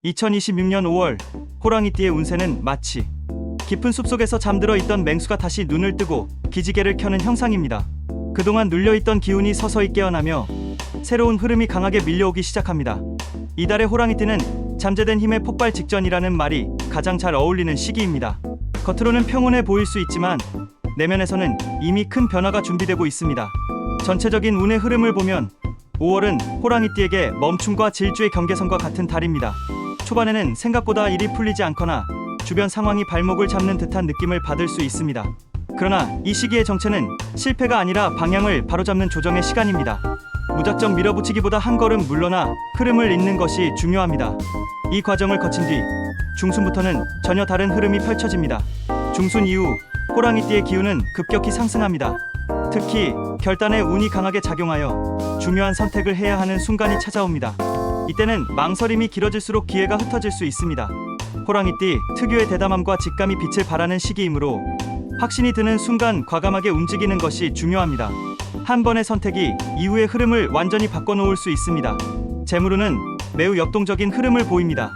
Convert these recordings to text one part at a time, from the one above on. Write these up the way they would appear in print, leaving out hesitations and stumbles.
2026년 5월 호랑이띠의 운세는 마치 깊은 숲속에서 잠들어 있던 맹수가 다시 눈을 뜨고 기지개를 켜는 형상입니다. 그동안 눌려있던 기운이 서서히 깨어나며 새로운 흐름이 강하게 밀려오기 시작합니다. 이달의 호랑이띠는 잠재된 힘의 폭발 직전이라는 말이 가장 잘 어울리는 시기입니다. 겉으로는 평온해 보일 수 있지만 내면에서는 이미 큰 변화가 준비되고 있습니다. 전체적인 운의 흐름을 보면 5월은 호랑이띠에게 멈춤과 질주의 경계선과 같은 달입니다. 초반에는 생각보다 일이 풀리지 않거나 주변 상황이 발목을 잡는 듯한 느낌을 받을 수 있습니다. 그러나 이 시기의 정체는 실패가 아니라 방향을 바로잡는 조정의 시간입니다. 무작정 밀어붙이기보다 한 걸음 물러나 흐름을 잇는 것이 중요합니다. 이 과정을 거친 뒤 중순부터는 전혀 다른 흐름이 펼쳐집니다. 중순 이후 호랑이띠의 기운은 급격히 상승합니다. 특히 결단에 운이 강하게 작용하여 중요한 선택을 해야 하는 순간이 찾아옵니다. 이때는 망설임이 길어질수록 기회가 흩어질 수 있습니다. 호랑이띠 특유의 대담함과 직감이 빛을 발하는 시기이므로 확신이 드는 순간 과감하게 움직이는 것이 중요합니다. 한 번의 선택이 이후의 흐름을 완전히 바꿔놓을 수 있습니다. 재물운은 매우 역동적인 흐름을 보입니다.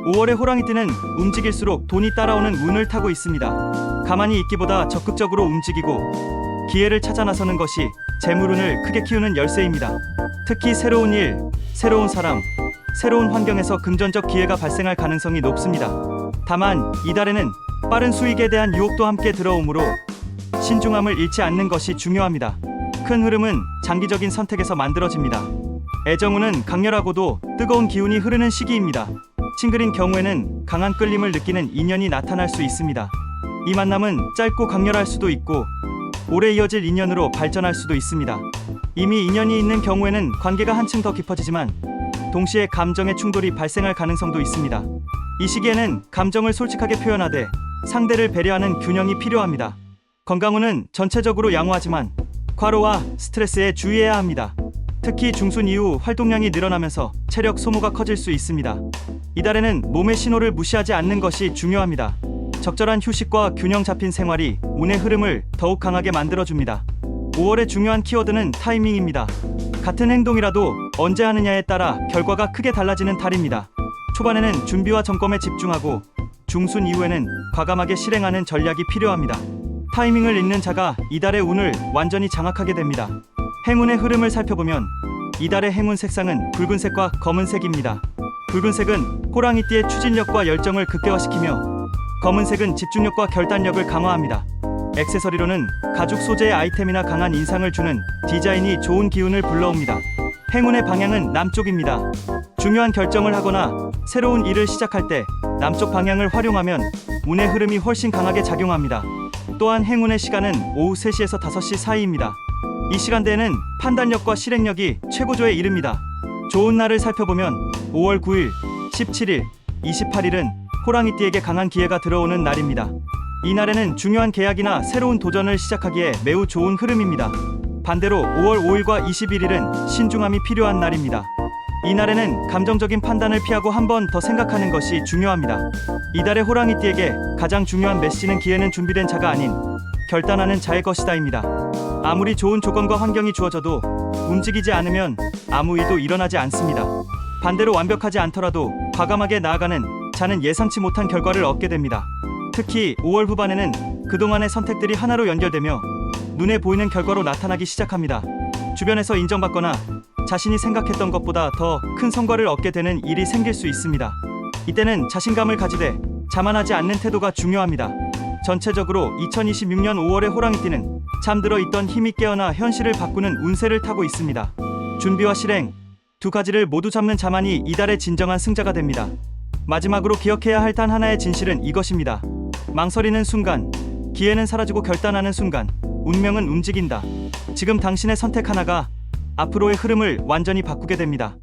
5월의 호랑이띠는 움직일수록 돈이 따라오는 운을 타고 있습니다. 가만히 있기보다 적극적으로 움직이고 기회를 찾아 나서는 것이 재물운을 크게 키우는 열쇠입니다. 특히 새로운 일, 새로운 사람, 새로운 환경에서 금전적 기회가 발생할 가능성이 높습니다. 다만 이달에는 빠른 수익에 대한 유혹도 함께 들어오므로 신중함을 잃지 않는 것이 중요합니다. 큰 흐름은 장기적인 선택에서 만들어집니다. 애정운은 강렬하고도 뜨거운 기운이 흐르는 시기입니다. 싱글인 경우에는 강한 끌림을 느끼는 인연이 나타날 수 있습니다. 이 만남은 짧고 강렬할 수도 있고 오래 이어질 인연으로 발전할 수도 있습니다. 이미 인연이 있는 경우에는 관계가 한층 더 깊어지지만 동시에 감정의 충돌이 발생할 가능성도 있습니다. 이 시기에는 감정을 솔직하게 표현하되 상대를 배려하는 균형이 필요합니다. 건강운은 전체적으로 양호하지만 과로와 스트레스에 주의해야 합니다. 특히 중순 이후 활동량이 늘어나면서 체력 소모가 커질 수 있습니다. 이달에는 몸의 신호를 무시하지 않는 것이 중요합니다. 적절한 휴식과 균형 잡힌 생활이 운의 흐름을 더욱 강하게 만들어줍니다. 5월의 중요한 키워드는 타이밍입니다. 같은 행동이라도 언제 하느냐에 따라 결과가 크게 달라지는 달입니다. 초반에는 준비와 점검에 집중하고 중순 이후에는 과감하게 실행하는 전략이 필요합니다. 타이밍을 읽는 자가 이달의 운을 완전히 장악하게 됩니다. 행운의 흐름을 살펴보면 이달의 행운 색상은 붉은색과 검은색입니다. 붉은색은 호랑이띠의 추진력과 열정을 극대화시키며 검은색은 집중력과 결단력을 강화합니다. 액세서리로는 가죽 소재의 아이템이나 강한 인상을 주는 디자인이 좋은 기운을 불러옵니다. 행운의 방향은 남쪽입니다. 중요한 결정을 하거나 새로운 일을 시작할 때 남쪽 방향을 활용하면 운의 흐름이 훨씬 강하게 작용합니다. 또한 행운의 시간은 오후 3시에서 5시 사이입니다. 이 시간대에는 판단력과 실행력이 최고조에 이릅니다. 좋은 날을 살펴보면 5월 9일, 17일, 28일은 호랑이띠에게 강한 기회가 들어오는 날입니다. 이날에는 중요한 계약이나 새로운 도전을 시작하기에 매우 좋은 흐름입니다. 반대로 5월 5일과 21일은 신중함이 필요한 날입니다. 이날에는 감정적인 판단을 피하고 한 번 더 생각하는 것이 중요합니다. 이달의 호랑이띠에게 가장 중요한 메시지는 기회는 준비된 자가 아닌 결단하는 자의 것이다입니다. 아무리 좋은 조건과 환경이 주어져도 움직이지 않으면 아무 일도 일어나지 않습니다. 반대로 완벽하지 않더라도 과감하게 나아가는 자는 예상치 못한 결과를 얻게 됩니다. 특히 5월 후반에는 그동안의 선택들이 하나로 연결되며 눈에 보이는 결과로 나타나기 시작합니다. 주변에서 인정받거나 자신이 생각했던 것보다 더 큰 성과를 얻게 되는 일이 생길 수 있습니다. 이때는 자신감을 가지되 자만하지 않는 태도가 중요합니다. 전체적으로 2026년 5월의 호랑이띠는 잠들어 있던 힘이 깨어나 현실을 바꾸는 운세를 타고 있습니다. 준비와 실행, 두 가지를 모두 잡는 자만이 이달의 진정한 승자가 됩니다. 마지막으로 기억해야 할 단 하나의 진실은 이것입니다. 망설이는 순간, 기회는 사라지고 결단하는 순간, 운명은 움직인다. 지금 당신의 선택 하나가 앞으로의 흐름을 완전히 바꾸게 됩니다.